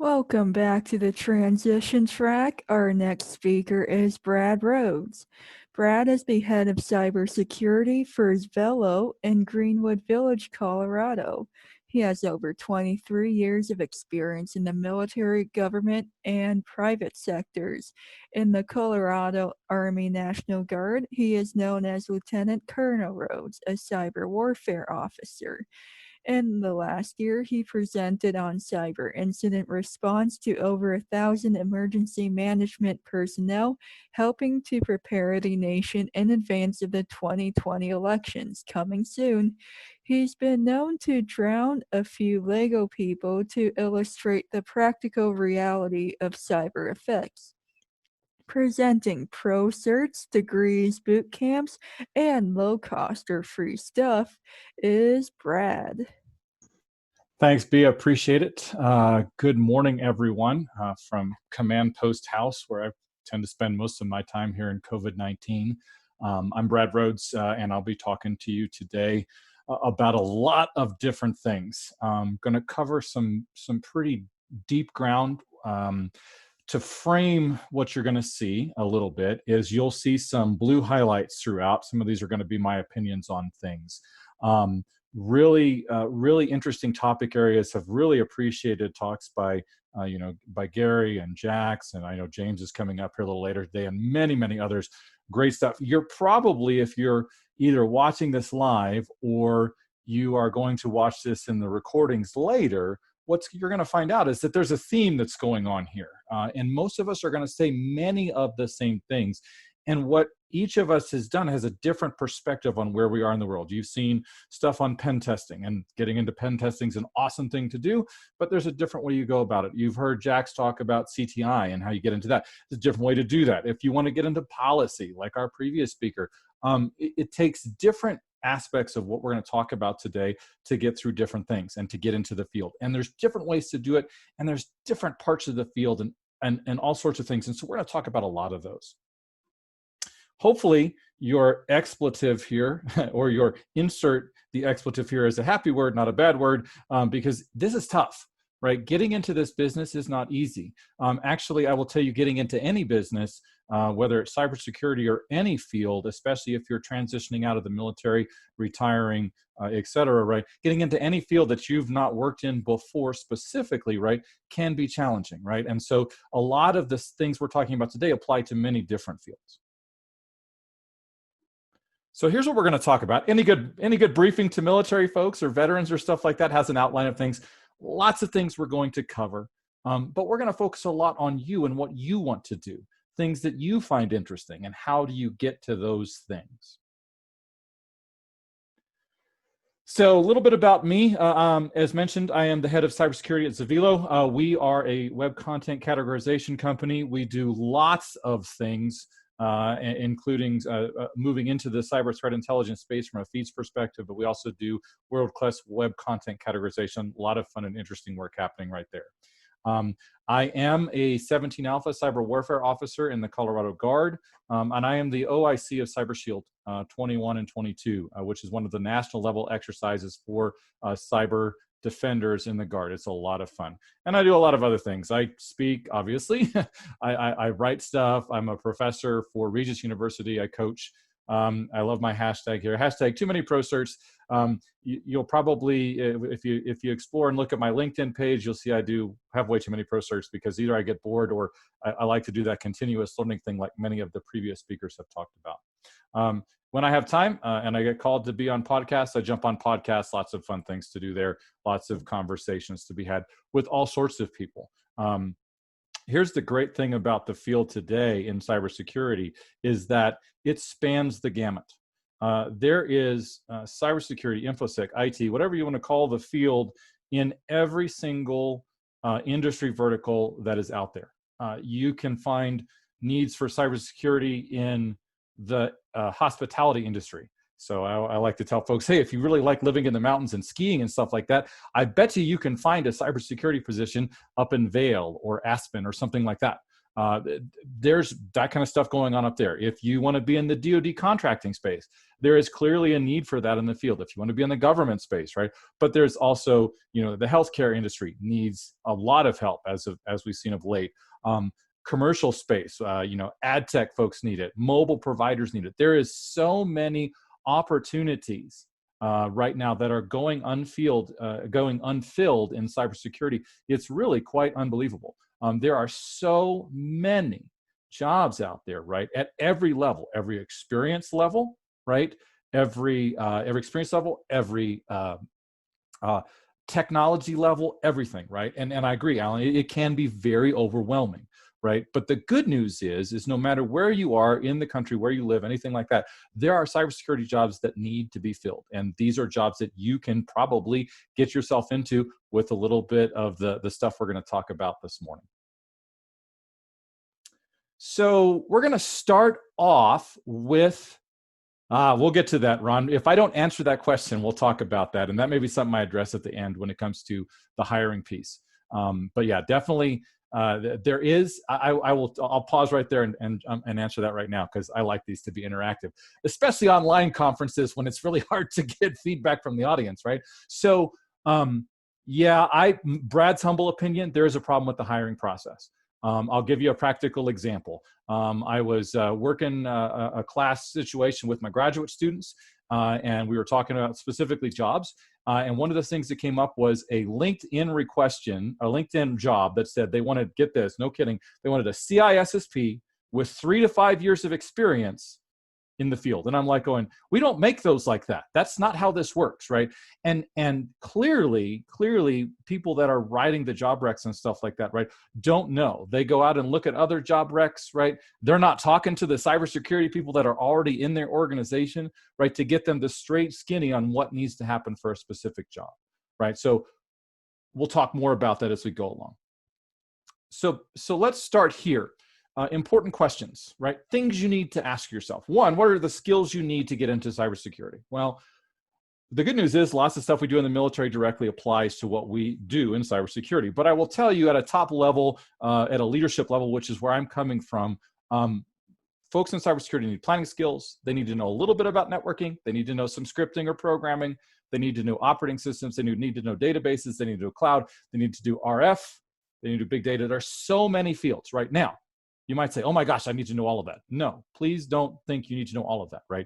Welcome back to the transition track. Our next speaker is Brad Rhodes. Brad is the head of cybersecurity for Velo in Greenwood Village, Colorado. He has over 23 years of experience in the military, government, and private sectors. In the Colorado Army National Guard, he is known as Lieutenant Colonel Rhodes, a cyber warfare officer. In the last year, he presented on cyber incident response to over 1,000 emergency management personnel, helping to prepare the nation in advance of the 2020 elections coming soon. He's been known to drown a few Lego people to illustrate the practical reality of cyber effects. Presenting Pro Certs, degrees, boot camps, and low cost or free stuff is Brad. Thanks, B. I appreciate it. Good morning, everyone, from Command Post House, where I tend to spend most of my time here in COVID-19. I'm Brad Rhodes, and I'll be talking to you today about a lot of different things. I'm going to cover some pretty deep ground. To frame what you're going to see a little bit is you'll see some blue highlights throughout. Some of these are going to be my opinions on things. Really interesting topic areas. Have really appreciated talks by Gary and Jax, and I know James is coming up here a little later today, and many others. Great stuff. You're probably, if you're either watching this live or you are going to watch this in the recordings later, what you're going to find out is that there's a theme that's going on here, and most of us are going to say many of the same things. And what each of us has done has a different perspective on where we are in the world. You've seen stuff on pen testing, and getting into pen testing is an awesome thing to do, but there's a different way you go about it. You've heard Jax talk about CTI and how you get into that. There's a different way to do that. If you want to get into policy, like our previous speaker, it takes different aspects of what we're going to talk about today to get through different things and to get into the field. And there's different ways to do it, and there's different parts of the field and all sorts of things. And so we're going to talk about a lot of those. Hopefully your expletive here, or your insert the expletive here as a happy word, not a bad word, because this is tough, right? Getting into this business is not easy. Actually, I will tell you, getting into any business, whether it's cybersecurity or any field, especially if you're transitioning out of the military, retiring, et cetera, right? Getting into any field that you've not worked in before specifically, right, can be challenging, right? And so a lot of the things we're talking about today apply to many different fields. So here's what we're going to talk about. Any good briefing to military folks or veterans or stuff like that has an outline of things. Lots of things we're going to cover, but we're going to focus a lot on you and what you want to do, things that you find interesting, and how do you get to those things. So a little bit about me. As mentioned, I am the head of cybersecurity at Zavilo. We are a web content categorization company. We do lots of things, including moving into the cyber threat intelligence space from a feeds perspective, but we also do world-class web content categorization. A lot of fun and interesting work happening right there. I am a 17 Alpha cyber warfare officer in the Colorado Guard, and I am the OIC of Cyber Shield 21 and 22, which is one of the national level exercises for cyber defenders in the Guard. It's a lot of fun. And I do a lot of other things. I speak, obviously. I write stuff. I'm a professor for Regis University. I coach. I love my hashtag here. Hashtag too many pro certs. You'll probably, if you explore and look at my LinkedIn page, you'll see I do have way too many pro certs, because either I get bored or I like to do that continuous learning thing like many of the previous speakers have talked about. When I have time and I get called to be on podcasts, I jump on podcasts. Lots of fun things to do there. Lots of conversations to be had with all sorts of people. Here's the great thing about the field today in cybersecurity is that it spans the gamut. There is cybersecurity, InfoSec, IT, whatever you want to call the field, in every single industry vertical that is out there. You can find needs for cybersecurity in the hospitality industry. So I like to tell folks, hey, if you really like living in the mountains and skiing and stuff like that, I bet you can find a cybersecurity position up in Vail or Aspen or something like that. There's that kind of stuff going on up there. If you want to be in the DoD contracting space, there is clearly a need for that in the field. If you want to be in the government space, right? But there's also, the healthcare industry needs a lot of help as we've seen of late. Commercial space, ad tech folks need it. Mobile providers need it. There is so many opportunities right now that are going unfilled in cybersecurity. It's really quite unbelievable. There are so many jobs out there, right, at every level, every experience level, right, every experience level, every technology level, everything, right? And I agree, Alan, it can be very overwhelming, right? But the good news is no matter where you are in the country, where you live, anything like that, there are cybersecurity jobs that need to be filled. And these are jobs that you can probably get yourself into with a little bit of the stuff we're going to talk about this morning. So we're going to start off with, we'll get to that, Ron. If I don't answer that question, we'll talk about that. And that may be something I address at the end when it comes to the hiring piece. But yeah, definitely there is, I'll pause right there and answer that right now, because I like these to be interactive, especially online conferences when it's really hard to get feedback from the audience, right? So yeah, Brad's humble opinion, there is a problem with the hiring process. I'll give you a practical example. I was working a class situation with my graduate students, and we were talking about specifically jobs. And one of the things that came up was a LinkedIn job that said they wanted, get this, no kidding, they wanted a CISSP with 3 to 5 years of experience in the field. And I'm like going, we don't make those like that. That's not how this works, right? And clearly people that are writing the job recs and stuff like that, right, don't know. They go out and look at other job recs, right? They're not talking to the cybersecurity people that are already in their organization, right, to get them the straight skinny on what needs to happen for a specific job, right? So we'll talk more about that as we go along. So let's start here. Important questions, right? Things you need to ask yourself. One, what are the skills you need to get into cybersecurity? Well, the good news is lots of stuff we do in the military directly applies to what we do in cybersecurity. But I will tell you at a top level, at a leadership level, which is where I'm coming from, folks in cybersecurity need planning skills. They need to know a little bit about networking. They need to know some scripting or programming. They need to know operating systems. They need to know databases. They need to know cloud. They need to do RF. They need to do big data. There are so many fields right now. You might say, oh my gosh, I need to know all of that. No, please don't think you need to know all of that, right?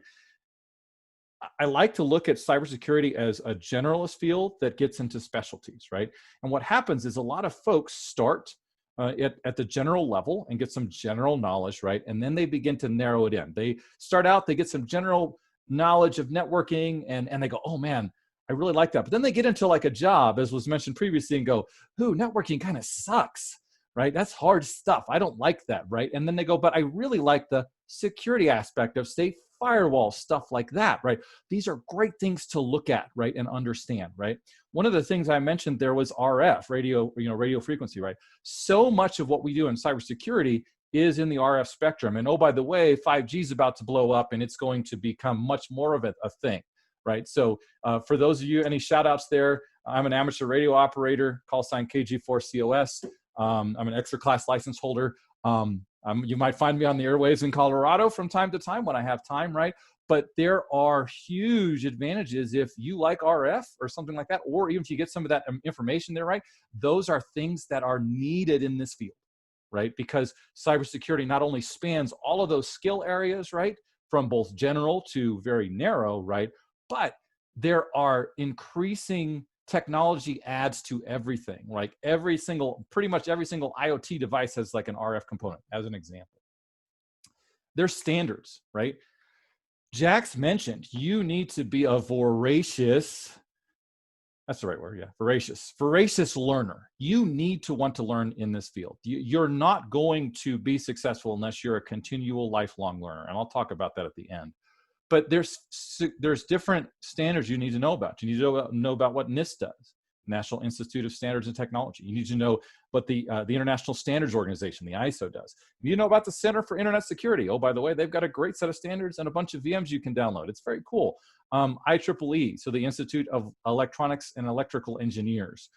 I like to look at cybersecurity as a generalist field that gets into specialties, right? And what happens is a lot of folks start at the general level and get some general knowledge, right? And then they begin to narrow it in. They start out, they get some general knowledge of networking, and they go, oh man, I really like that. But then they get into like a job, as was mentioned previously, and go, ooh, networking kind of sucks, right? That's hard stuff. I don't like that, right? And then they go, but I really like the security aspect of, say, firewall, stuff like that, right? These are great things to look at, right, and understand, right? One of the things I mentioned there was RF, radio frequency, right? So much of what we do in cybersecurity is in the RF spectrum. And oh, by the way, 5G is about to blow up and it's going to become much more of a thing, right? So for those of you, any shout outs there, I'm an amateur radio operator, call sign KG4COS. I'm an extra class license holder. You might find me on the airwaves in Colorado from time to time when I have time, right? But there are huge advantages if you like RF or something like that, or even if you get some of that information there, right? Those are things that are needed in this field, right? Because cybersecurity not only spans all of those skill areas, right? From both general to very narrow, right? But there are increasing technology adds to everything. Like pretty much every single IoT device has like an RF component, as an example. There's standards, right? Jax mentioned you need to be a voracious, that's the right word, yeah, voracious learner. You need to want to learn in this field. You're not going to be successful unless you're a continual lifelong learner. And I'll talk about that at the end. But there's different standards you need to know about. You need to know about what NIST does, National Institute of Standards and Technology. You need to know what the International Standards Organization, the ISO, does. You need to know about the Center for Internet Security. Oh, by the way, they've got a great set of standards and a bunch of VMs you can download. It's very cool. IEEE, so the Institute of Electronics and Electrical Engineers.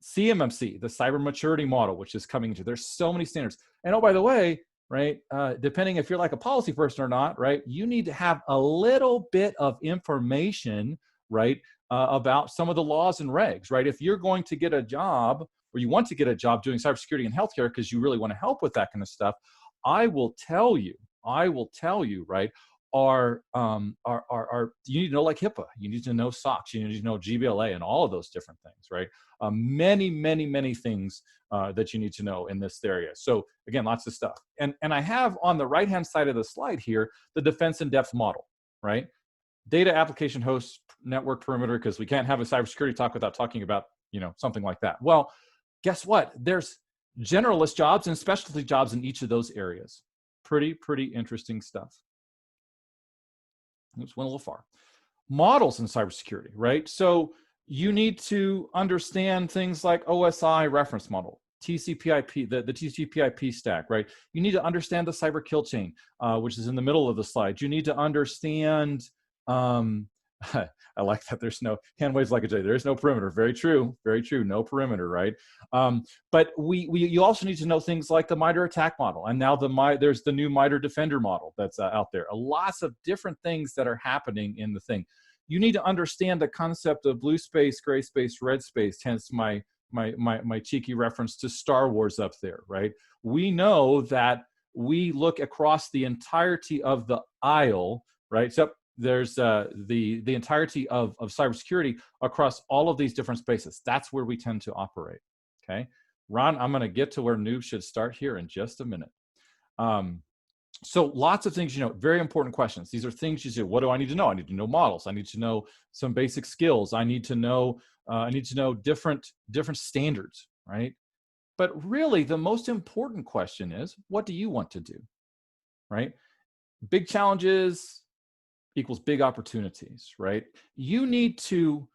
CMMC, the cyber maturity model, which is coming into, there's so many standards. And oh, by the way, right, depending if you're like a policy person or not, right, you need to have a little bit of information, right, about some of the laws and regs, right? If you're going to get a job, or you want to get a job doing cybersecurity and healthcare because you really want to help with that kind of stuff, I will tell you, right, you need to know like HIPAA, you need to know SOX, you need to know GBLA and all of those different things, right? Many things that you need to know in this area. So again, lots of stuff. And I have on the right-hand side of the slide here, the defense in depth model, right? Data application host network perimeter, because we can't have a cybersecurity talk without talking about, you know, something like that. Well, guess what? There's generalist jobs and specialty jobs in each of those areas. Pretty interesting stuff. Oops, went a little far. Models in cybersecurity, right? So you need to understand things like OSI reference model, TCP/IP, the TCP/IP stack, right? You need to understand the cyber kill chain, which is in the middle of the slide. You need to understand, I like that there's no, hand waves like a J, there's no perimeter. Very true, no perimeter, right? But you also need to know things like the MITRE attack model, and now there's the new MITRE defender model that's out there. Lots of different things that are happening in the thing. You need to understand the concept of blue space, gray space, red space, hence my cheeky reference to Star Wars up there, right? We know that we look across the entirety of the aisle, right? So there's the entirety of cybersecurity across all of these different spaces. That's where we tend to operate, okay? Ron, I'm gonna get to where noobs should start here in just a minute. So lots of things, you know, very important questions. These are things you say, what do I need to know? I need to know models. I need to know some basic skills. I need to know different standards, right? But really the most important question is, what do you want to do, right? Big challenges equals big opportunities, right? You need to,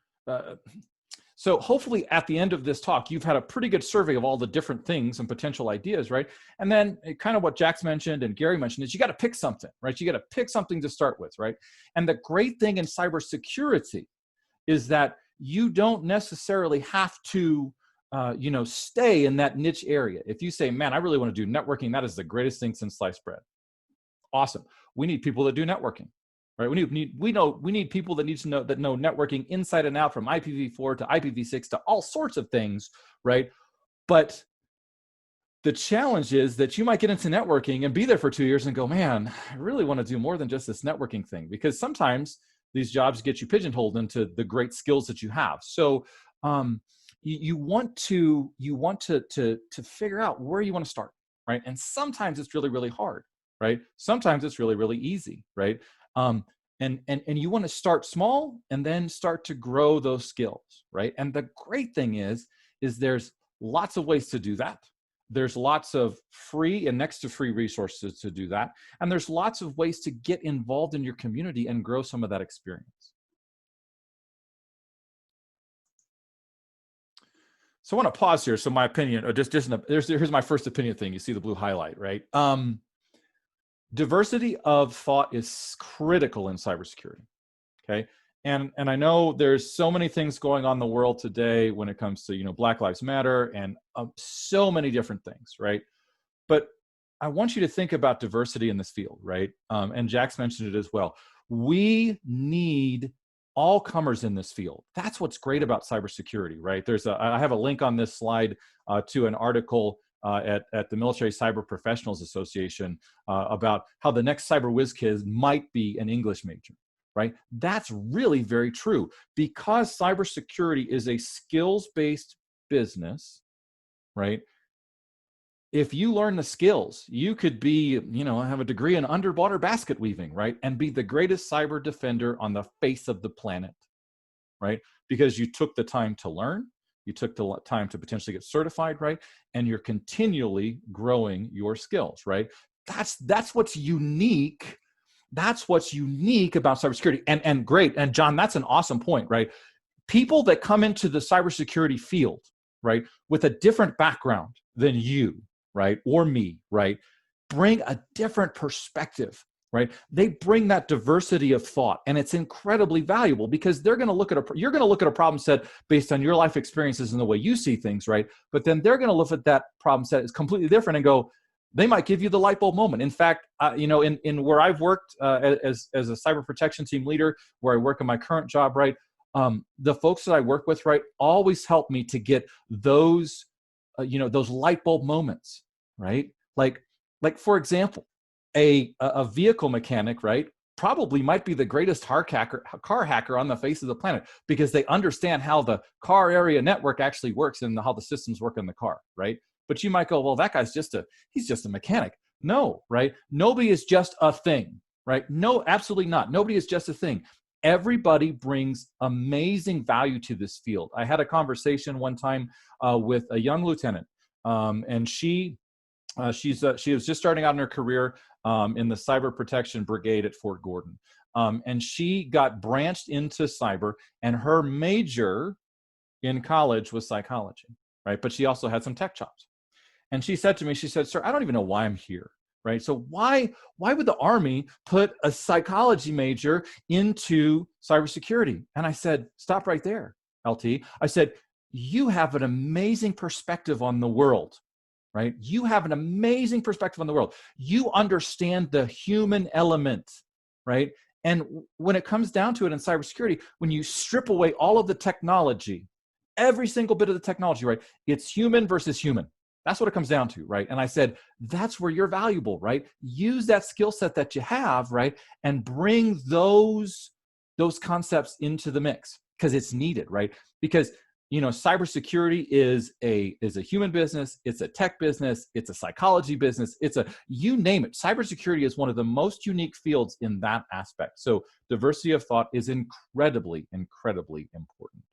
so hopefully at the end of this talk, you've had a pretty good survey of all the different things and potential ideas, right? And then kind of what Jax mentioned and Gary mentioned is you got to pick something, right? You got to pick something to start with, right? And the great thing in cybersecurity is that you don't necessarily have to, you know, stay in that niche area. If you say, man, I really want to do networking, that is the greatest thing since sliced bread. Awesome. We need people that do networking. Right? We need people that know networking inside and out, from IPv4 to IPv6 to all sorts of things, right? But the challenge is that you might get into networking and be there for 2 years and go, man, I really want to do more than just this networking thing, because sometimes these jobs get you pigeonholed into the great skills that you have. So you want to figure out where you want to start, right? And sometimes it's really hard, right? Sometimes it's really easy, right? And you want to start small and then start to grow those skills, right? And the great thing is there's lots of ways to do that. There's lots of free and next to free resources to do that. And there's lots of ways to get involved in your community and grow some of that experience. So I want to pause here. So my opinion, or here's my first opinion thing. You see the blue highlight, right? Diversity of thought is critical in cybersecurity, okay? And I know there's so many things going on in the world today when it comes to, you know, Black Lives Matter and so many different things, right? But I want you to think about diversity in this field, right? And Jax mentioned it as well. We need all comers in this field. That's what's great about cybersecurity, right? I have a link on this slide to an article at the Military Cyber Professionals Association about how the next cyber whiz kid might be an English major, right? That's really very true, because cybersecurity is a skills-based business, right? If you learn the skills, you could be, you know, have a degree in underwater basket weaving, right? And be the greatest cyber defender on the face of the planet, right? Because you took the time to learn, you took the time to potentially get certified, right? And you're continually growing your skills, right? That's what's unique. That's what's unique about cybersecurity. And great. And John, that's an awesome point, right? People that come into the cybersecurity field, right, with a different background than you, right, or me, right, bring a different perspective right? They bring that diversity of thought, and it's incredibly valuable because they're going to look at you're going to look at a problem set based on your life experiences and the way you see things, right? But then they're going to look at that problem set as completely different and go, they might give you the light bulb moment. In fact, you know, in where I've worked as a cyber protection team leader, where I work in my current job, right? The folks that I work with, right, always help me to get those, you know, those light bulb moments, right? Like for example, a vehicle mechanic, right, probably might be the greatest car hacker on the face of the planet because they understand how the car area network actually works and how the systems work in the car, right? But you might go, well, that guy's he's just a mechanic. No, right? Nobody is just a thing, right? No, absolutely not. Nobody is just a thing. Everybody brings amazing value to this field. I had a conversation one time with a young lieutenant, and she was just starting out in her career in the cyber protection brigade at Fort Gordon. And she got branched into cyber, and her major in college was psychology, right? But she also had some tech chops. And she said to me, she said, "Sir, I don't even know why I'm here." Right? So why would the Army put a psychology major into cybersecurity? And I said, "Stop right there, LT." I said, "You have an amazing perspective on the world, right? You have an amazing perspective on the world. You understand the human element, right? And when it comes down to it in cybersecurity, when you strip away all of the technology, every single bit of the technology, right? It's human versus human. That's what it comes down to, right?" And I said, that's where you're valuable, right? Use that skill set that you have, right? And bring those concepts into the mix because it's needed, right? Because, you know, cybersecurity is a human business, it's a tech business, it's a psychology business, you name it. Cybersecurity is one of the most unique fields in that aspect. So diversity of thought is incredibly, incredibly important.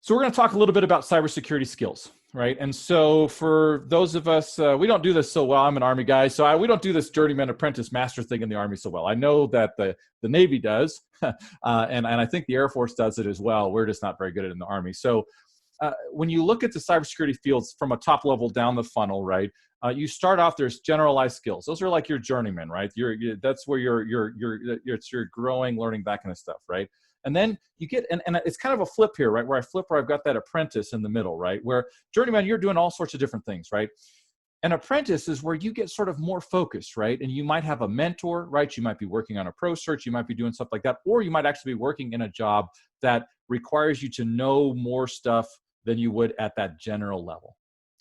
So we're going to talk a little bit about cybersecurity skills, right? And so for those of us, we don't do this so well. I'm an Army guy, so we don't do this journeyman apprentice master thing in the Army so well. I know that the Navy does, and I think the Air Force does it as well. We're just not very good at it in the Army. So when you look at the cybersecurity fields from a top level down the funnel, right? You start off, there's generalized skills. Those are like your journeyman, right? That's where you're growing, learning, that kind of stuff, right? And then you get, and it's kind of a flip here, right? Where I've got that apprentice in the middle, right? Where journeyman, you're doing all sorts of different things, right? An apprentice is where you get sort of more focused, right? And you might have a mentor, right? You might be working on a Pro Certs, you might be doing stuff like that, or you might actually be working in a job that requires you to know more stuff than you would at that general level.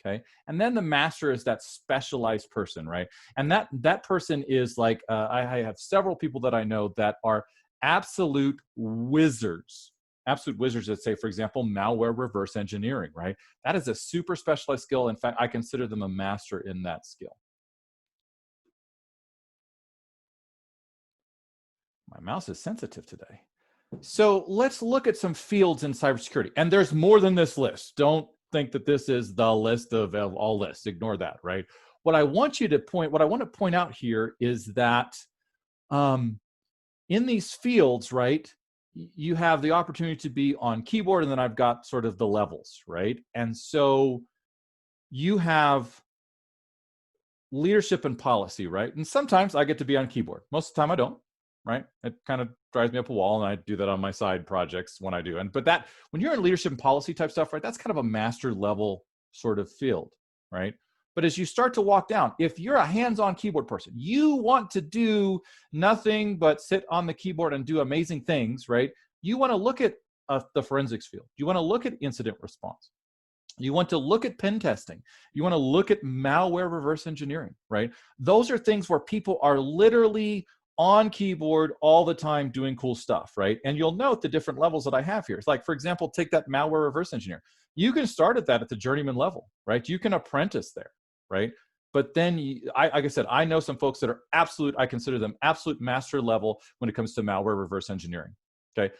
Okay. And then the master is that specialized person, right? And that person is like, I have several people that I know that are absolute wizards that say, for example, malware reverse engineering, right? That is a super specialized skill. In fact, I consider them a master in that skill. My mouse is sensitive today. So let's look at some fields in cybersecurity. And there's more than this list. Don't think that this is the list of all lists. Ignore that, right? What I want to point out here is that in these fields, right, you have the opportunity to be on keyboard, and then I've got sort of the levels, right? And so you have leadership and policy, right? And sometimes I get to be on keyboard. Most of the time I don't, right? It kind of drives me up a wall, and I do that on my side projects when I do. But that, when you're in leadership and policy type stuff, right, that's kind of a master level sort of field, right? But as you start to walk down, if you're a hands-on keyboard person, you want to do nothing but sit on the keyboard and do amazing things, right? You want to look at the forensics field. You want to look at incident response. You want to look at pen testing. You want to look at malware reverse engineering, right? Those are things where people are literally on keyboard all the time doing cool stuff, right? And you'll note the different levels that I have here. It's like, for example, take that malware reverse engineer. You can start at that at the journeyman level, right? You can apprentice there, right? But then, like I said, I know some folks that are I consider them absolute master level when it comes to malware reverse engineering, okay?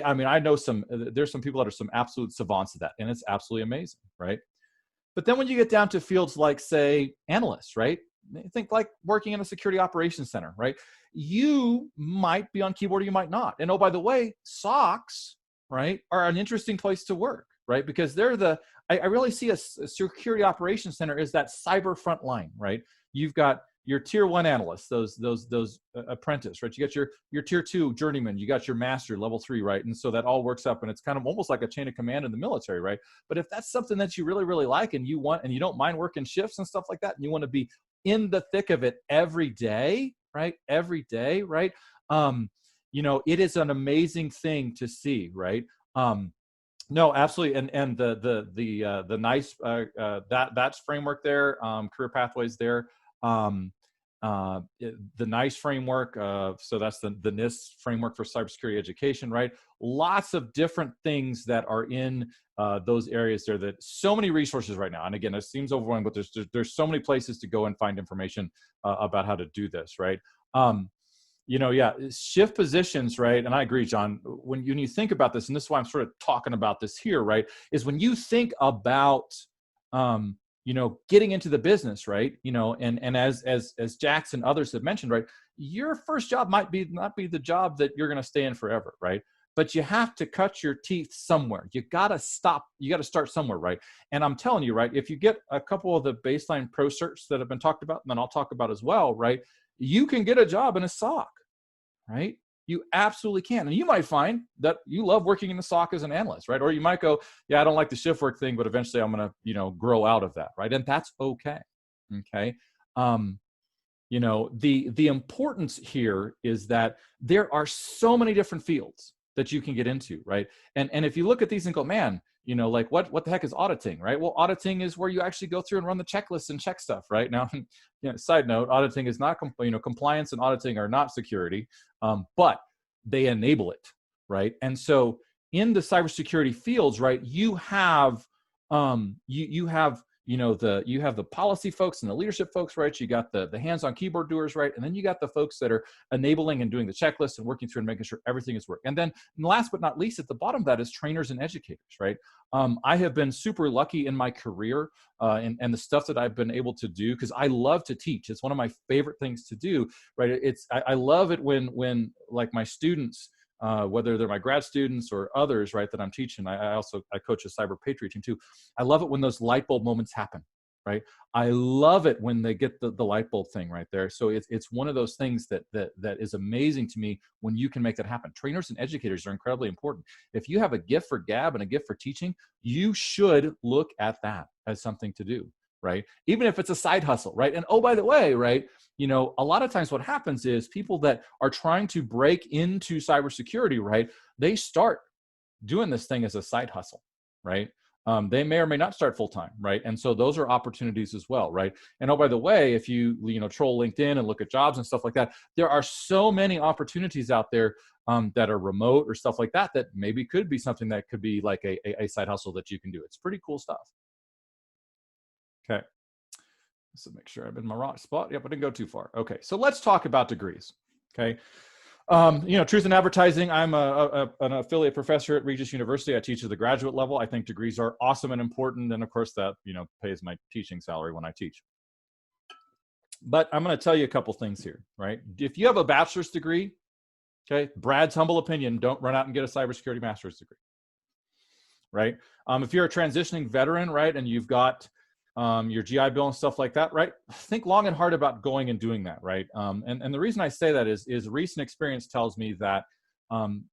I mean, I know there's some people that are some absolute savants at that, and it's absolutely amazing, right? But then when you get down to fields like, say, analysts, right? Think like working in a security operations center, right? You might be on keyboard, or you might not. And oh, by the way, SOCs, right, are an interesting place to work, right? Because they're I really see a security operations center as that cyber front line, right? You've got your tier 1 analysts, those apprentice, right? You got your tier 2 journeyman, you got your master level 3, right? And so that all works up, and it's kind of almost like a chain of command in the military, right? But if that's something that you really, really like, and you want, and you don't mind working shifts and stuff like that, and you want to be in the thick of it every day, right? Every day, right? You know, it is an amazing thing to see, right? No, absolutely, and the NICE that's framework there, career pathways there, the NICE framework. So that's the NIST framework for cybersecurity education, right? Lots of different things that are in those areas there. That so many resources right now, and again, it seems overwhelming, but there's so many places to go and find information about how to do this, right? You know, yeah, shift positions, right? And I agree, John, when you think about this, and this is why I'm sort of talking about this here, right, is when you think about, you know, getting into the business, right, you know, and as Jax and others have mentioned, right, your first job might not be the job that you're going to stay in forever, right? But you have to cut your teeth somewhere. You got to start somewhere, right? And I'm telling you, right, if you get a couple of the baseline pro certs that have been talked about, and then I'll talk about as well, right, you can get a job in a SOC, right? You absolutely can. And you might find that you love working in the SOC as an analyst, right? Or you might go, yeah, I don't like the shift work thing, but eventually I'm going to, you know, grow out of that, right? And that's okay. Okay. You know, the importance here is that there are so many different fields that you can get into, right? And if you look at these and go, man, you know, like what the heck is auditing, right? Well, auditing is where you actually go through and run the checklists and check stuff, right? Now, you know, side note, auditing is not, you know, compliance and auditing are not security, but they enable it, right? And so in the cybersecurity fields, right, you have, you have, you know, you have the policy folks and the leadership folks, right? You got the hands-on keyboard doers, right? And then you got the folks that are enabling and doing the checklist and working through and making sure everything is working. And then last but not least, at the bottom of that is trainers and educators, right? I have been super lucky in my career and the stuff that I've been able to do, because I love to teach. It's one of my favorite things to do, right? I love it when like my students, whether they're my grad students or others, right, that I'm teaching. I coach a cyber patriot team too. I love it when those light bulb moments happen, right? I love it when they get the light bulb thing right there. So it's one of those things that is amazing to me when you can make that happen. Trainers and educators are incredibly important. If you have a gift for gab and a gift for teaching, you should look at that as something to do, right? Even if it's a side hustle, right? And oh, by the way, right, you know, a lot of times what happens is people that are trying to break into cybersecurity, right, they start doing this thing as a side hustle, right? They may or may not start full-time, right? And so those are opportunities as well, right? And oh, by the way, if you know, troll LinkedIn and look at jobs and stuff like that, there are so many opportunities out there that are remote or stuff like that, that maybe could be something that could be like a side hustle that you can do. It's pretty cool stuff. Okay. So make sure I'm in my right spot. Yep, I didn't go too far. Okay, so let's talk about degrees. Okay. You know, truth in advertising, I'm an affiliate professor at Regis University. I teach at the graduate level. I think degrees are awesome and important. And of course that, you know, pays my teaching salary when I teach. But I'm going to tell you a couple things here, right? If you have a bachelor's degree, okay, Brad's humble opinion, don't run out and get a cybersecurity master's degree, right? If you're a transitioning veteran, right, and you've got your GI Bill and stuff like that, right? Think long and hard about going and doing that, right? And the reason I say that is recent experience tells me that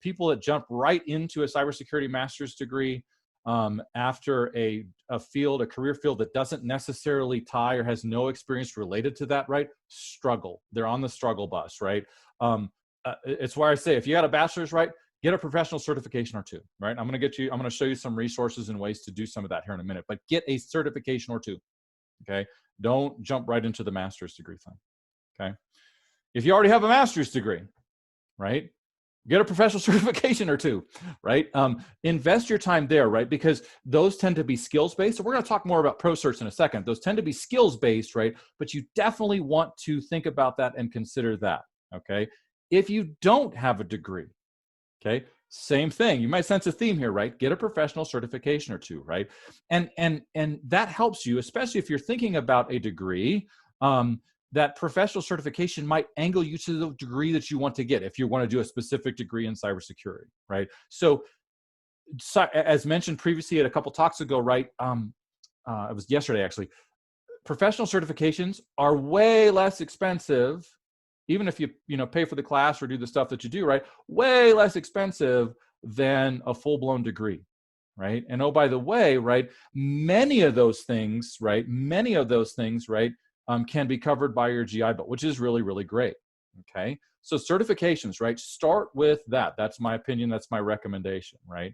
people that jump right into a cybersecurity master's degree after a career field that doesn't necessarily tie or has no experience related to that, right, struggle. They're on the struggle bus, right? It's why I say, if you got a bachelor's, right, get a professional certification or two, right? I'm going to show you some resources and ways to do some of that here in a minute, but get a certification or two, okay? Don't jump right into the master's degree thing, okay? If you already have a master's degree, right, get a professional certification or two, right? Invest your time there, right? Because those tend to be skills-based. So we're going to talk more about Pro Certs in a second. Those tend to be skills-based, right? But you definitely want to think about that and consider that, okay? If you don't have a degree, okay, same thing. You might sense a theme here, right? Get a professional certification or two, right? And that helps you, especially if you're thinking about a degree. That professional certification might angle you to the degree that you want to get if you want to do a specific degree in cybersecurity, right? So as mentioned previously at a couple talks ago, right? It was yesterday actually. professional certifications are way less expensive, even if you pay for the class or do the stuff that you do, right? Way less expensive than a full-blown degree, right? And oh, by the way, right, many of those things, right, can be covered by your GI Bill, which is really, really great. Okay, so certifications, right? Start with that. That's my opinion. That's my recommendation, right?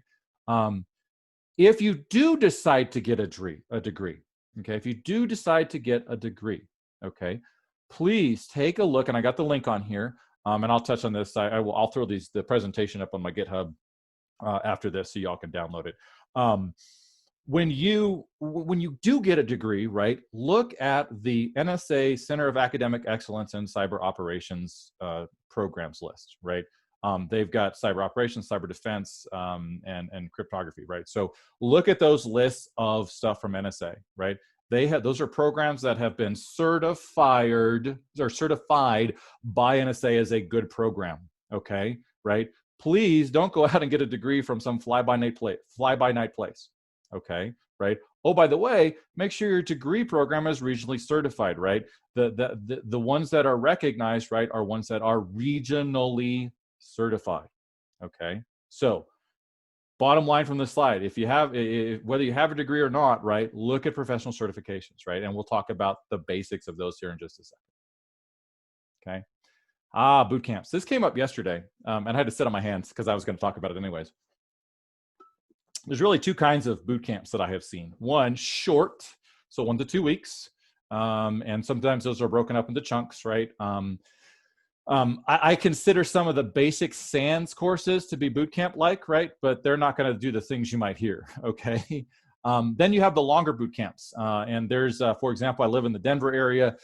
If you do decide to get a degree, okay, if you do decide to get a degree, okay, please take a look, and I got the link on here, and I'll touch on this. I'll throw the presentation up on my GitHub after this, so y'all can download it. When you do get a degree, right, look at the NSA Center of Academic Excellence and Cyber Operations programs list, right? They've got cyber operations, cyber defense, and cryptography, right? So look at those lists of stuff from NSA, right? Those are programs that have been certified by NSA as a good program, okay, right? Please don't go out and get a degree from some fly-by-night place, okay, right? Oh, by the way, make sure your degree program is regionally certified, right? The ones that are recognized, right, are ones that are regionally certified, okay? So bottom line from the slide, whether you have a degree or not, right, look at professional certifications, right? And we'll talk about the basics of those here in just a second, okay? Boot camps. This came up yesterday, and I had to sit on my hands because I was going to talk about it anyways. There's really two kinds of boot camps that I have seen. One, short, so 1 to 2 weeks, and sometimes those are broken up into chunks, right? I consider some of the basic SANS courses to be boot camp-like, right? But they're not going to do the things you might hear, okay? Then you have the longer boot camps, and there's, for example, I live in the Denver area.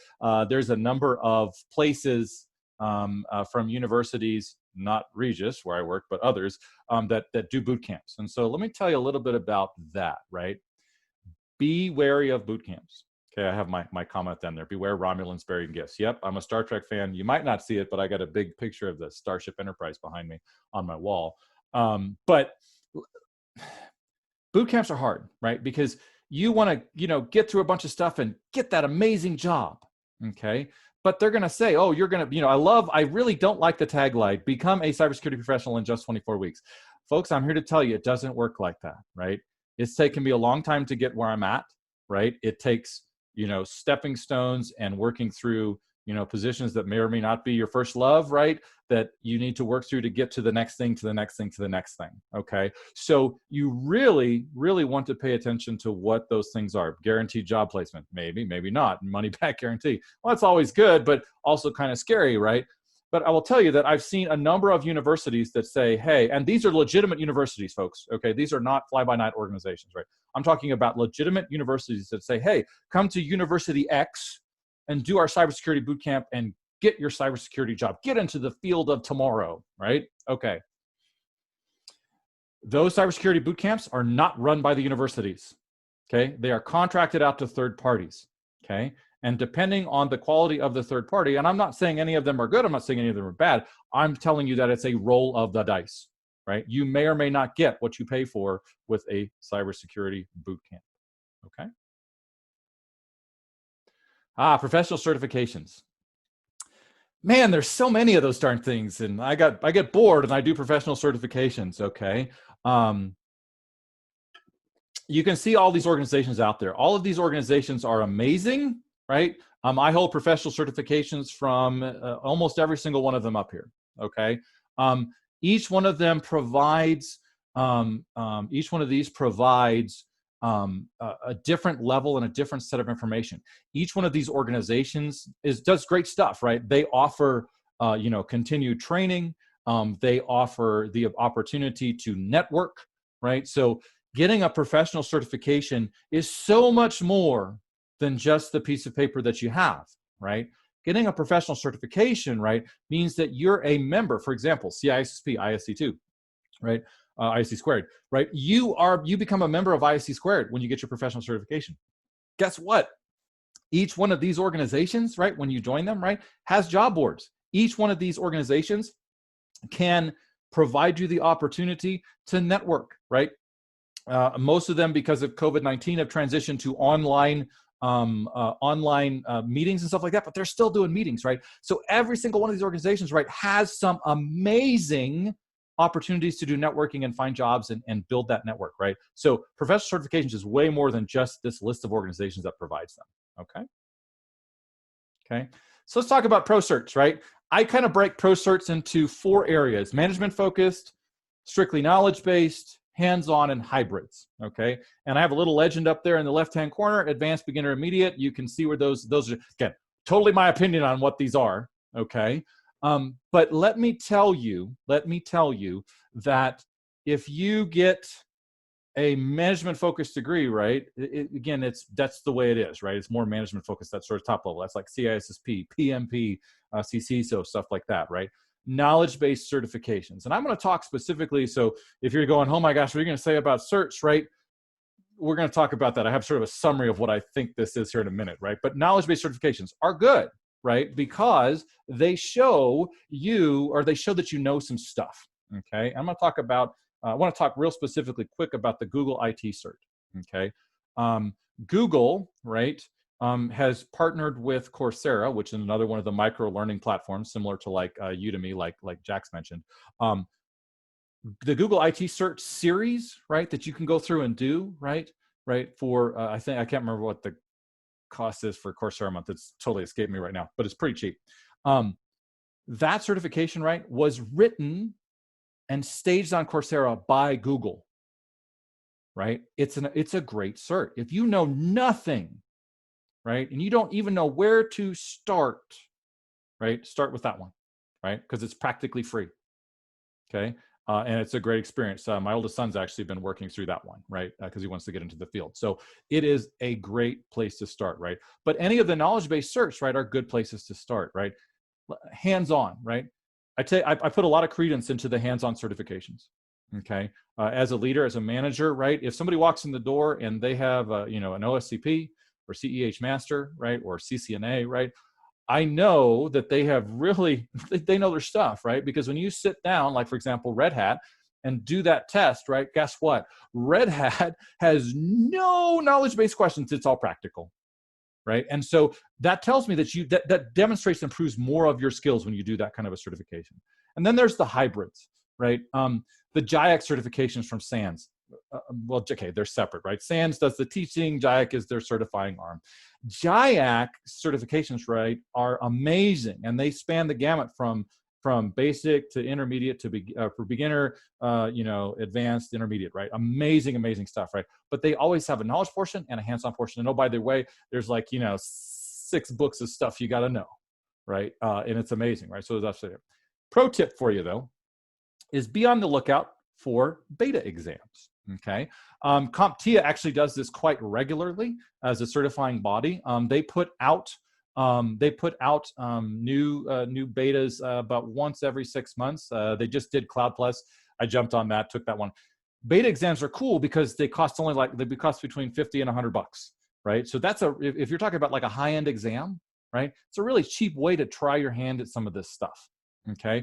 There's a number of places from universities, not Regis, where I work, but others that do boot camps. And so let me tell you a little bit about that, right? Be wary of boot camps. Okay, I have my comment down there. Beware Romulans bearing gifts. Yep, I'm a Star Trek fan. You might not see it, but I got a big picture of the Starship Enterprise behind me on my wall. But boot camps are hard, right? Because you want to, get through a bunch of stuff and get that amazing job, okay? But they're going to say, oh, you're going to, I really don't like the tagline, become a cybersecurity professional in just 24 weeks. Folks, I'm here to tell you, it doesn't work like that, right? It's taken me a long time to get where I'm at, right? It takes, stepping stones and working through, positions that may or may not be your first love, right? That you need to work through to get to the next thing, to the next thing, to the next thing, okay? So you really, really want to pay attention to what those things are. Guaranteed job placement, maybe, maybe not. Money back guarantee. Well, that's always good, but also kind of scary, right? But I will tell you that I've seen a number of universities that say, hey, and these are legitimate universities, folks, okay? These are not fly-by-night organizations, right? I'm talking about legitimate universities that say, hey, come to University X and do our cybersecurity bootcamp and get your cybersecurity job. Get into the field of tomorrow, right? Okay. Those cybersecurity bootcamps are not run by the universities, okay? They are contracted out to third parties, okay? And depending on the quality of the third party, and I'm not saying any of them are good, I'm not saying any of them are bad, I'm telling you that it's a roll of the dice, right? You may or may not get what you pay for with a cybersecurity bootcamp, okay? Professional certifications. Man, there's so many of those darn things, and I get bored and I do professional certifications, okay? You can see all these organizations out there. All of these organizations are amazing, right? I hold professional certifications from almost every single one of them up here, okay? Each one of them provides, each one of these provides a different level and a different set of information. Each one of these organizations does great stuff, right? They offer, continued training. They offer the opportunity to network, right? So getting a professional certification is so much more than just the piece of paper that you have, right? Getting a professional certification, right, means that you're a member. For example, CISSP, ISC2, right? ISC squared, right? You become a member of ISC squared when you get your professional certification. Guess what? Each one of these organizations, right, when you join them, right, has job boards. Each one of these organizations can provide you the opportunity to network, right? Most of them, because of COVID-19, have transitioned to online online meetings and stuff like that, but they're still doing meetings, right? So every single one of these organizations, right, has some amazing opportunities to do networking and find jobs and build that network, right? So professional certifications is way more than just this list of organizations that provides them, okay? Okay, so let's talk about Pro Certs, right? I kind of break Pro Certs into 4 areas: management focused, strictly knowledge based, hands-on, and hybrids, okay? And I have a little legend up there in the left-hand corner, advanced, beginner, immediate. You can see where those are, again, totally my opinion on what these are, okay? But let me tell you that if you get a management focused degree, right? Again, that's the way it is, right? It's more management focused, that sort of top level. That's like CISSP, PMP, CCISO, stuff like that, right? Knowledge-based certifications. And I'm going to talk specifically, so if you're going, oh my gosh, what are you going to say about certs, right? We're going to talk about that. I have sort of a summary of what I think this is here in a minute, right? But knowledge-based certifications are good, right? Because they show you, or they show that you know some stuff, okay? I'm going to talk about, I want to talk real specifically quick about the Google IT cert, okay? Google, right, has partnered with Coursera, which is another one of the micro learning platforms, similar to like Udemy, like Jax mentioned. The Google IT Cert series, right, that you can go through and do, right, for I think, I can't remember what the cost is for Coursera a month. It's totally escaped me right now, but it's pretty cheap. That certification, right, was written and staged on Coursera by Google, right? It's a great cert. If you know nothing, right, and you don't even know where to start, right, start with that one, right, because it's practically free, okay? And it's a great experience. My oldest son's actually been working through that one, right, because he wants to get into the field. So it is a great place to start, right? But any of the knowledge-based certs, right, are good places to start, right? Hands-on, right? I put a lot of credence into the hands-on certifications, okay? As a leader, as a manager, right? If somebody walks in the door and they have, you know, an OSCP or CEH master, right, or CCNA, right? I know that they have really, they know their stuff, right? Because when you sit down, like for example, Red Hat, and do that test, right? Guess what? Red Hat has no knowledge-based questions. It's all practical, right? And so that tells me that that demonstrates and proves more of your skills when you do that kind of a certification. And then there's the hybrids, right? The JIAC certifications from SANS. Well, okay, they're separate, right? SANS does the teaching, JIAC is their certifying arm. JIAC certifications, right, are amazing, and they span the gamut from basic to intermediate to for beginner, you know, advanced, intermediate, right? Amazing, amazing stuff, right? But they always have a knowledge portion and a hands-on portion. And oh, by the way, there's like, you know, 6 books of stuff you got to know, right? And it's amazing, right? So that's it. Pro tip for you though is be on the lookout for beta exams. Okay, CompTIA actually does this quite regularly as a certifying body. They put out new betas about once every 6 months. They just did Cloud Plus. I jumped on that, took that one. Beta exams are cool because they cost only they cost between 50 and $100, right? So that's if you're talking about like a high-end exam, right? It's a really cheap way to try your hand at some of this stuff. Okay,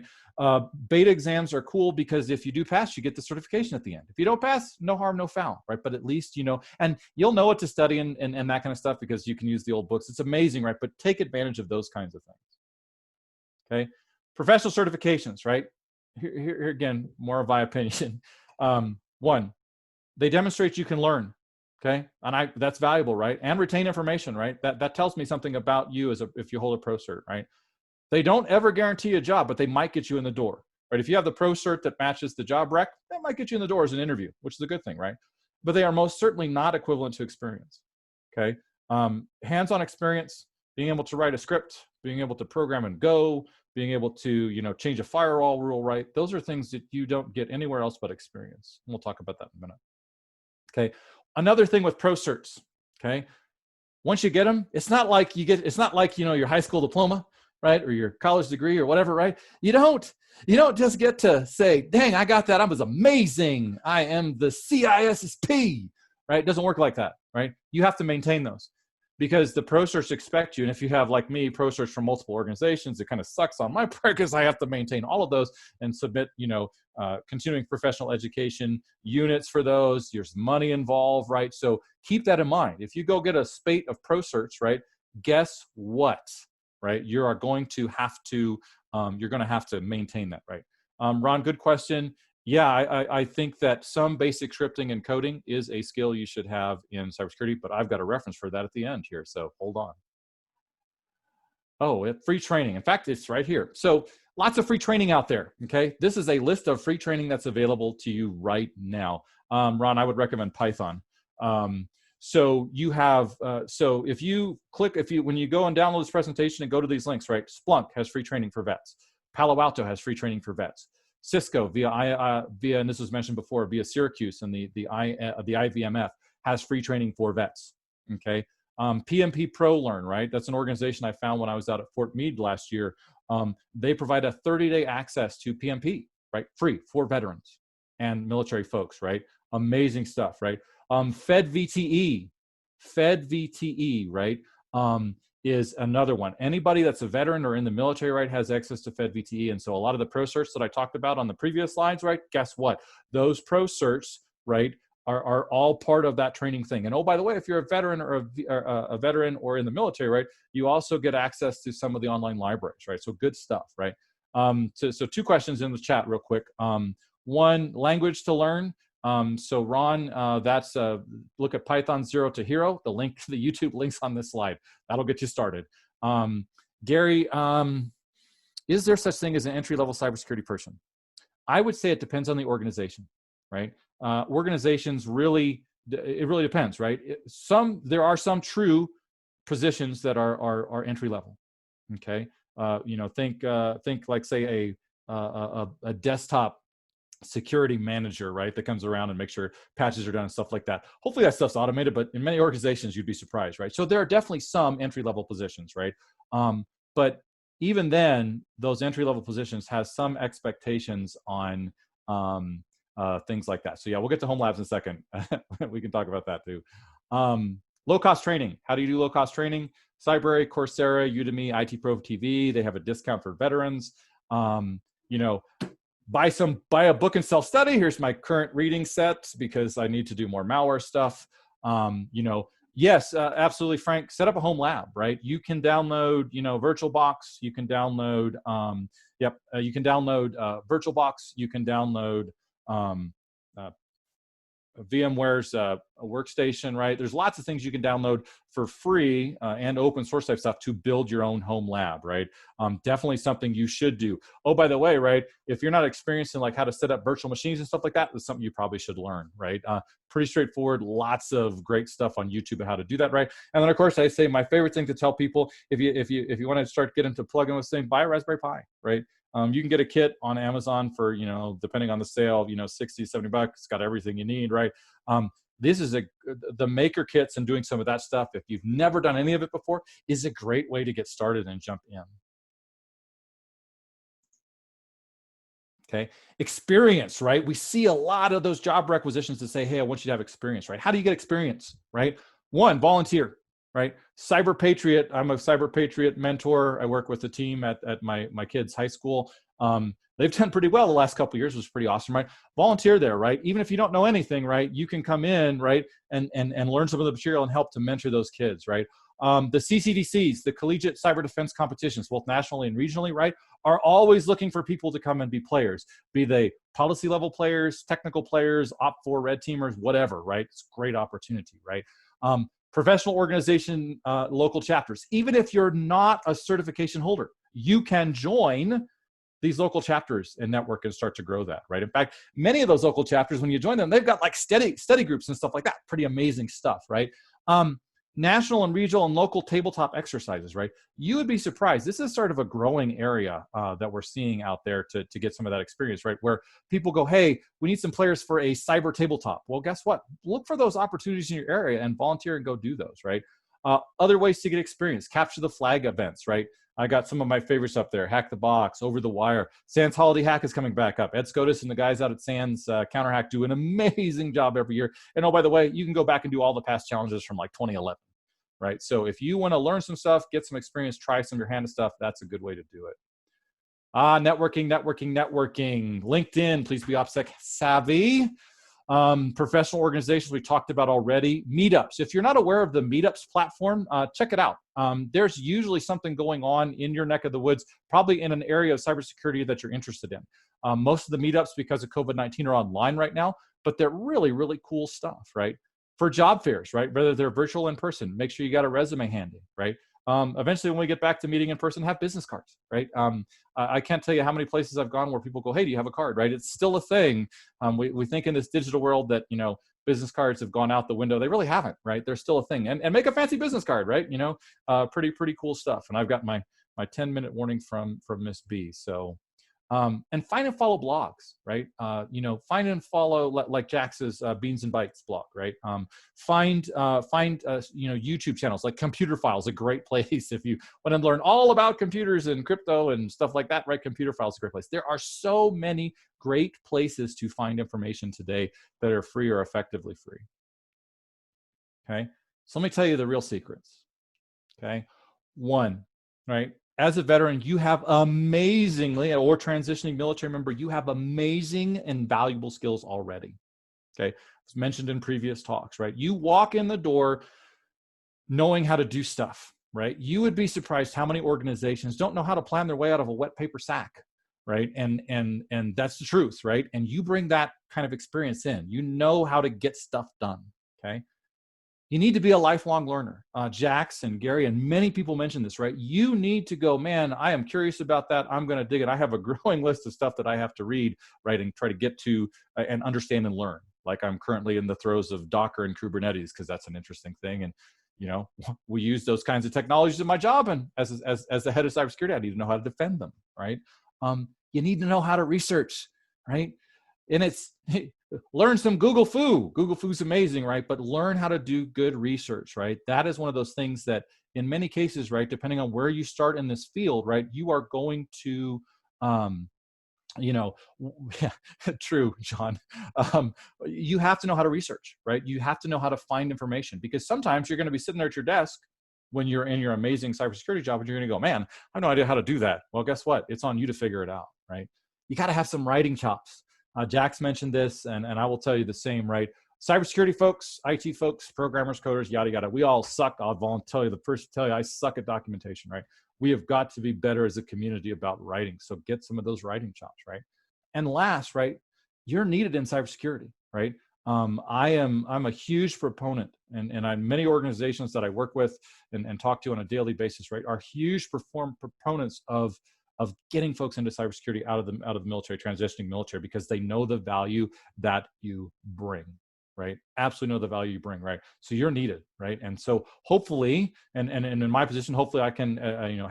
beta exams are cool because if you do pass, you get the certification at the end. If you don't pass, no harm, no foul, right? But at least you know, and you'll know what to study and that kind of stuff because you can use the old books. It's amazing, right? But take advantage of those kinds of things. Okay, professional certifications, right? Here again, more of my opinion. One, they demonstrate you can learn. Okay, and that's valuable, right? And retain information, right? That tells me something about you if you hold a pro cert, right? They don't ever guarantee a job, but they might get you in the door, right? If you have the pro cert that matches the job rec, that might get you in the door as an interview, which is a good thing, right? But they are most certainly not equivalent to experience, okay? Hands-on experience, being able to write a script, being able to program and Go, being able to, you know, change a firewall rule, right? Those are things that you don't get anywhere else but experience. And we'll talk about that in a minute, okay? Another thing with pro certs, okay? Once you get them, it's not like, you know, your high school diploma, right? Or your college degree or whatever, right? You don't just get to say, dang, I got that. I was amazing. I am the CISSP, right? It doesn't work like that, right? You have to maintain those. because the Pro Certs expect you, and if you have, like me, Pro Certs from multiple organizations, it kind of sucks on my part because I have to maintain all of those and submit, continuing professional education units for those. There's money involved, right? So keep that in mind. If you go get a spate of Pro Certs, right, guess what, right? You are going to have to, maintain that, right? Ron, good question. Yeah, I think that some basic scripting and coding is a skill you should have in cybersecurity, but I've got a reference for that at the end here, so hold on. Oh, free training. In fact, it's right here. So lots of free training out there, okay? This is a list of free training that's available to you right now. Ron, I would recommend Python. So you have, so if you click, when you go and download this presentation and go to these links, right? Splunk has free training for vets. Palo Alto has free training for vets. Cisco via, and this was mentioned before, via Syracuse and the IVMF has free training for vets, okay? PMP Pro Learn, right? That's an organization I found when I was out at Fort Meade last year. They provide a 30-day access to PMP, right? Free for veterans and military folks, right? Amazing stuff, right? FedVTE, right? Is another one. Anybody that's a veteran or in the military, right, has access to FedVTE. And so a lot of the Pro Certs that I talked about on the previous slides, right, guess what? Those Pro Certs, right, are all part of that training thing. And oh, by the way, if you're a veteran or a veteran or in the military, right, you also get access to some of the online libraries, right? So good stuff, right? So two questions in the chat real quick. One, language to learn. So Ron, that's look at Python 0 to Hero. The link to the YouTube links on this slide. That'll get you started. Gary, is there such thing as an entry-level cybersecurity person? I would say it depends on the organization, right? Organizations really, it really depends, right? There are some true positions that are entry-level, okay? Think like say a desktop security manager, right, that comes around and makes sure patches are done and stuff like that. Hopefully that stuff's automated, but in many organizations you'd be surprised, right? So there are definitely some entry-level positions, right? But even then, those entry-level positions has some expectations on things like that. So yeah, we'll get to home labs in a second. We can talk about that too. Low-cost training. How do you do low-cost training? Cybrary, Coursera, Udemy, IT Pro TV. They have a discount for veterans. Buy a book and self-study. Here's my current reading set because I need to do more malware stuff. Yes, absolutely, Frank. Set up a home lab, right? You can download, VirtualBox. You can download, you can download VirtualBox. You can download VMware's a workstation, right? There's lots of things you can download for free and open source type stuff to build your own home lab, right? Definitely something you should do. Oh, by the way, right, if you're not experienced in like how to set up virtual machines and stuff like that, it's something you probably should learn, right? Pretty straightforward, lots of great stuff on YouTube on how to do that, right? And then of course I say my favorite thing to tell people, if you want to start getting to plug in with things, buy a Raspberry Pi, right? You can get a kit on Amazon for, depending on the sale, 60, 70 bucks. It's got everything you need, right? This is the maker kits and doing some of that stuff, if you've never done any of it before, is a great way to get started and jump in. Okay, experience, right? We see a lot of those job requisitions that say, hey, I want you to have experience, right? How do you get experience, right? One, volunteer, right? Cyber Patriot, I'm a Cyber Patriot mentor. I work with the team at my kids' high school. They've done pretty well the last couple of years. It was pretty awesome, right? Volunteer there, right? Even if you don't know anything, right? You can come in, right? And learn some of the material and help to mentor those kids, right? The CCDCs, the Collegiate Cyber Defense Competitions, both nationally and regionally, right, are always looking for people to come and be players, be they policy level players, technical players, Op4 red teamers, whatever, right? It's a great opportunity, right? Professional organization, local chapters. Even if you're not a certification holder, you can join these local chapters and network and start to grow that, right? In fact, many of those local chapters, when you join them, they've got like study groups and stuff like that. Pretty amazing stuff, right? National and regional and local tabletop exercises, right? You would be surprised. This is sort of a growing area that we're seeing out there to get some of that experience, right? Where people go, hey, we need some players for a cyber tabletop. Well, guess what? Look for those opportunities in your area and volunteer and go do those, right? Other ways to get experience, capture the flag events, right? I got some of my favorites up there. Hack the Box, Over the Wire. SANS Holiday Hack is coming back up. Ed Scotus and the guys out at SANS Counterhack do an amazing job every year. And oh, by the way, you can go back and do all the past challenges from like 2011. right? So if you want to learn some stuff, get some experience, try some of your hand stuff, that's a good way to do it. Networking. LinkedIn, please be OPSEC savvy. Professional organizations we talked about already. Meetups. If you're not aware of the Meetups platform, check it out. There's usually something going on in your neck of the woods, probably in an area of cybersecurity that you're interested in. Most of the meetups, because of COVID-19, are online right now, but they're really, really cool stuff, right? For job fairs, right? Whether they're virtual or in person, make sure you got a resume handy, right? Eventually, when we get back to meeting in person, have business cards, right? I can't tell you how many places I've gone where people go, hey, do you have a card, right? It's still a thing. We think in this digital world that, business cards have gone out the window. They really haven't, right? They're still a thing. And make a fancy business card, right? Pretty cool stuff. And I've got my 10-minute warning from Miss B. So, and find and follow blogs, right? Find and follow like Jax's Beans and Bytes blog, right? Find YouTube channels like Computer Files, a great place if you want to learn all about computers and crypto and stuff like that, right? Computer Files is a great place. There are so many great places to find information today that are free or effectively free. Okay, so let me tell you the real secrets. Okay, one, right? As a veteran, you have amazingly, or transitioning military member, you have amazing and valuable skills already. Okay, as mentioned in previous talks, right? You walk in the door knowing how to do stuff, right? You would be surprised how many organizations don't know how to plan their way out of a wet paper sack, right? And that's the truth, right? And you bring that kind of experience in. You know how to get stuff done, okay? You need to be a lifelong learner. Jax and Gary and many people mention this, right? You need to go, man, I am curious about that. I'm going to dig it. I have a growing list of stuff that I have to read, right, and try to get to and understand and learn. Like I'm currently in the throes of Docker and Kubernetes because that's an interesting thing. And, we use those kinds of technologies in my job. And as the head of cybersecurity, I need to know how to defend them, right? You need to know how to research, right? And it's learn some Google Foo. Google Foo's amazing, right? But learn how to do good research, right? That is one of those things that in many cases, right, depending on where you start in this field, right, you are going to, true, John. You have to know how to research, right? You have to know how to find information because sometimes you're going to be sitting there at your desk when you're in your amazing cybersecurity job and you're going to go, man, I have no idea how to do that. Well, guess what? It's on you to figure it out, right? You got to have some writing chops. Jax mentioned this, and I will tell you the same, right? Cybersecurity folks, IT folks, programmers, coders, yada, yada. We all suck. I'll tell you, the first to tell you, I suck at documentation, right? We have got to be better as a community about writing. So get some of those writing chops, right? And last, right, you're needed in cybersecurity, right? I'm a huge proponent, and many organizations that I work with and talk to on a daily basis, right, are huge proponents of getting folks into cybersecurity out of the military, transitioning military, because they know the value that you bring, right? Absolutely know the value you bring, right? So you're needed, right? And so hopefully, and in my position, hopefully I can,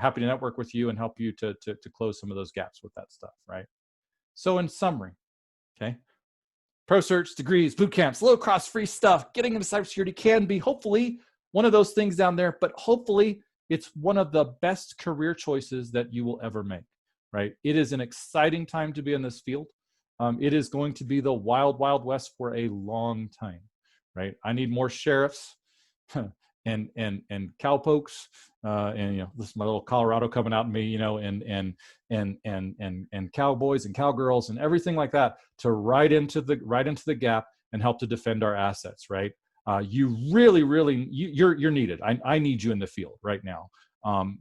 happy to network with you and help you to close some of those gaps with that stuff, right? So in summary, okay, Pro Certs, degrees, boot camps, low cost free stuff, getting into cybersecurity can be hopefully one of those things down there, but hopefully it's one of the best career choices that you will ever make, right? It is an exciting time to be in this field. It is going to be the wild, wild west for a long time, right? I need more sheriffs and cowpokes, and this is my little Colorado coming out in me, and cowboys and cowgirls and everything like that to ride into the gap and help to defend our assets, right? You really, you're needed. I need you in the field right now.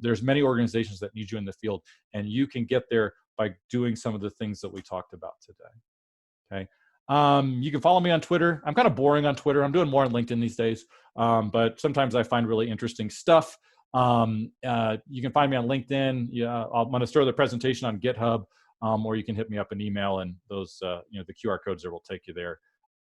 There's many organizations that need you in the field, and you can get there by doing some of the things that we talked about today. Okay. You can follow me on Twitter. I'm kind of boring on Twitter. I'm doing more on LinkedIn these days, but sometimes I find really interesting stuff. You can find me on LinkedIn. Yeah, I'm going to store the presentation on GitHub, or you can hit me up an email, and those, the QR codes there will take you there.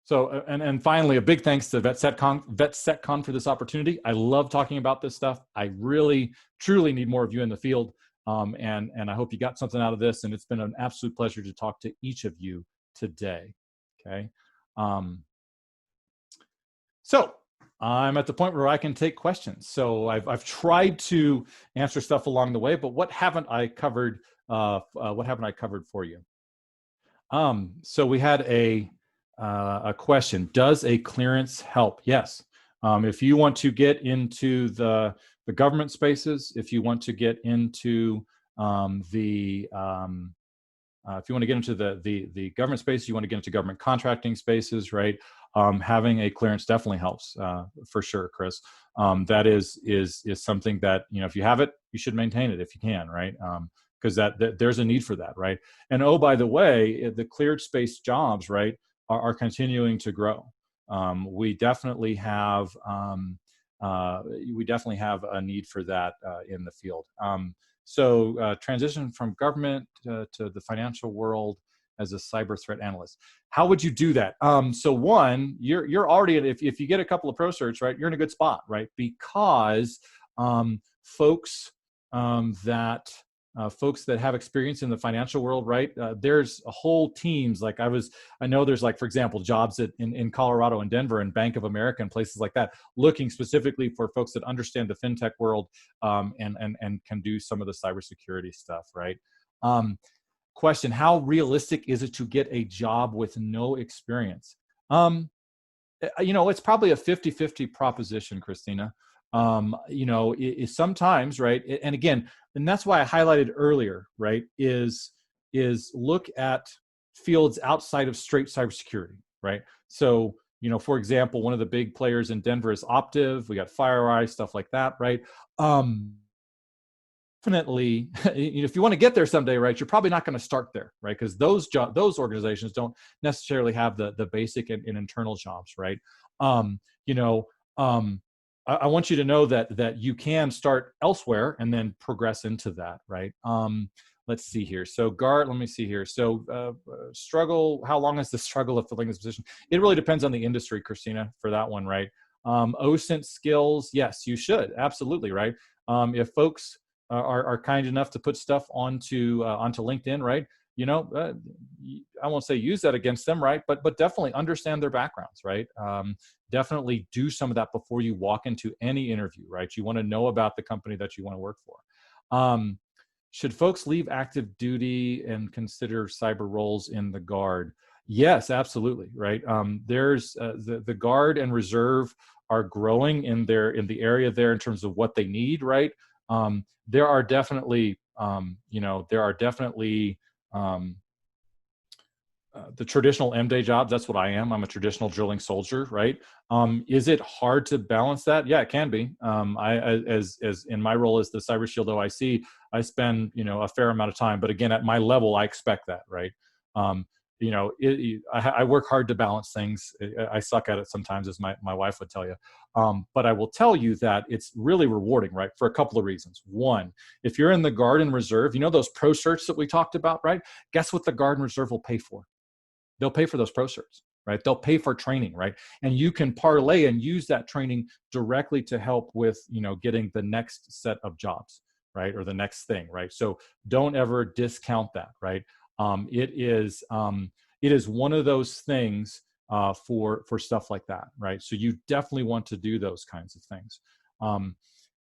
So, and finally, a big thanks to VetSecCon for this opportunity. I love talking about this stuff. I really, truly need more of you in the field, and I hope you got something out of this. And it's been an absolute pleasure to talk to each of you today. Okay. So I'm at the point where I can take questions. So I've tried to answer stuff along the way, but what haven't I covered? What haven't I covered for you? So we had a question. Does a clearance help? Yes. If you want to get into the government spaces, if you want to get into if you want to get into the government space, you want to get into government contracting spaces, right? Having a clearance definitely helps, for sure, Chris. That is something that, you know, if you have it, you should maintain it if you can, right? Because there's a need for that, right? And oh, by the way, the cleared space jobs, right, are continuing to grow. We definitely have a need for that in the field. So transition from government to the financial world as a cyber threat analyst. How would you do that? So one, you're already, if you get a couple of Pro Certs, right, you're in a good spot, right? Because folks folks that have experience in the financial world, right? There's whole teams. Like I know there's, like, for example, jobs in Colorado and Denver and Bank of America and places like that, looking specifically for folks that understand the fintech world and can do some of the cybersecurity stuff, right? Question: how realistic is it to get a job with no experience? You know, it's probably a 50-50 proposition, Christina. You know, sometimes, right? And again, and that's why I highlighted earlier, right? Is look at fields outside of straight cybersecurity, right? So, you know, for example, one of the big players in Denver is Optiv. We got FireEye, stuff like that, right? Definitely, if you want to get there someday, right, you're probably not going to start there, right? Because those organizations don't necessarily have the basic and internal jobs, right? You know, I want you to know that you can start elsewhere and then progress into that, right? Let's see here. So let me see here. So struggle, how long is the struggle of filling this position? It really depends on the industry, Christina, for that one, right? OSINT skills, yes, you should, absolutely, right? If folks are kind enough to put stuff onto LinkedIn, right? You know, I won't say use that against them, right? But definitely understand their backgrounds, right? Definitely do some of that before you walk into any interview, right? You want to know about the company that you want to work for. Should folks leave active duty and consider cyber roles in the Guard? Yes, absolutely, right? There's the Guard and Reserve are growing in the area there in terms of what they need, right? There are definitely, you know, the traditional M-Day jobs. That's what I am. I'm a traditional drilling soldier, right? Is it hard to balance that? Yeah, it can be. As in my role as the Cyber Shield OIC, I spend, you know, a fair amount of time. But again, at my level, I expect that, right? You know, I work hard to balance things. I suck at it sometimes, as my wife would tell you. But I will tell you that it's really rewarding, right? For a couple of reasons. One, if you're in the Guard and Reserve, you know those Pro Certs that we talked about, right? Guess what the Guard and Reserve will pay for? They'll pay for those Pro Certs, right? They'll pay for training, right? And you can parlay and use that training directly to help with, you know, getting the next set of jobs, right? Or the next thing, right? So don't ever discount that, right? It is one of those things for stuff like that, right? So you definitely want to do those kinds of things.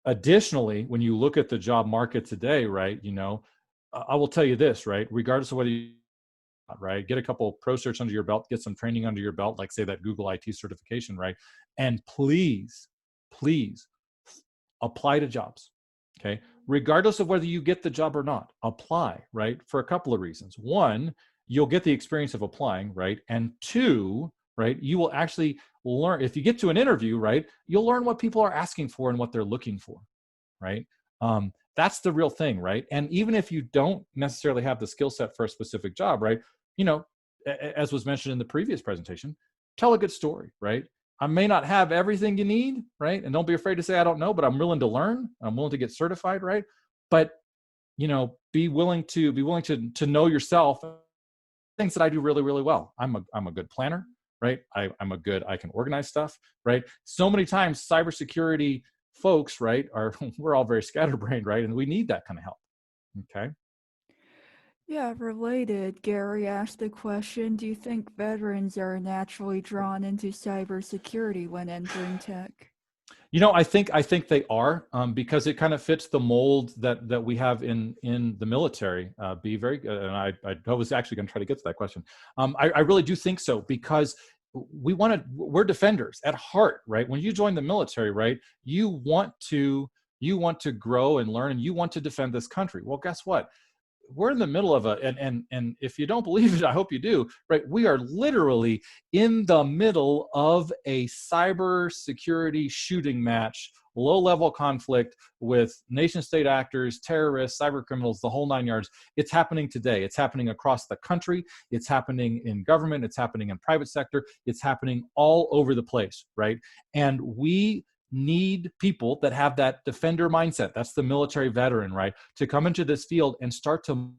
Additionally, when you look at the job market today, right, you know, I will tell you this, right? Regardless of whether you, right, get a couple Pro Certs under your belt, get some training under your belt, like say that Google IT certification, right? And please apply to jobs. Okay, regardless of whether you get the job or not, apply, right? For a couple of reasons. One, you'll get the experience of applying, right? And two, right, you will actually learn, if you get to an interview, right, you'll learn what people are asking for and what they're looking for, right? That's the real thing, right? And even if you don't necessarily have the skill set for a specific job, right, you know, as was mentioned in the previous presentation, tell a good story, right? I may not have everything you need, right? And don't be afraid to say, I don't know, but I'm willing to learn. I'm willing to get certified, right? But, you know, be willing to know yourself. Things that I do really, really well. I'm a good planner, right? I can organize stuff, right? So many times cybersecurity folks, right, we're all very scatterbrained, right? And we need that kind of help. Okay. Yeah, related, Gary asked the question, do you think veterans are naturally drawn into cybersecurity when entering tech? You know, I think they are, because it kind of fits the mold that we have in the military. Be very, and I was actually going to try to get to that question. I really do think so, because we're defenders at heart, right? When you join the military, right, you want to grow and learn, and you want to defend this country. Well, guess what? We're in the middle of and if you don't believe it, I hope you do, right? We are literally in the middle of a cyber security shooting match, low-level conflict with nation-state actors, terrorists, cyber criminals, the whole 9 yards. It's happening today. It's happening across the country. It's happening in government. It's happening in private sector. It's happening all over the place, right? And we need people that have that defender mindset. That's the military veteran, right? To come into this field and start to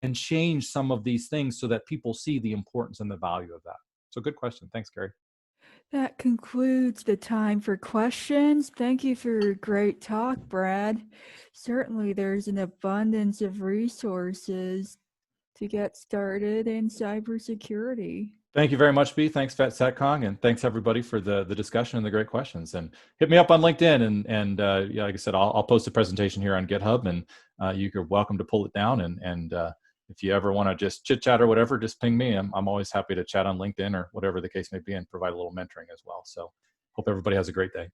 and change some of these things so that people see the importance and the value of that. So good question. Thanks, Gary. That concludes the time for questions. Thank you for a great talk, Brad. Certainly, there's an abundance of resources to get started in cybersecurity. Thank you very much, B. Thanks, VetSecCon, and thanks everybody for the discussion and the great questions. And hit me up on LinkedIn, and yeah, like I said, I'll post a presentation here on GitHub, and you're welcome to pull it down. And if you ever want to just chit chat or whatever, just ping me. I'm always happy to chat on LinkedIn or whatever the case may be, and provide a little mentoring as well. So hope everybody has a great day.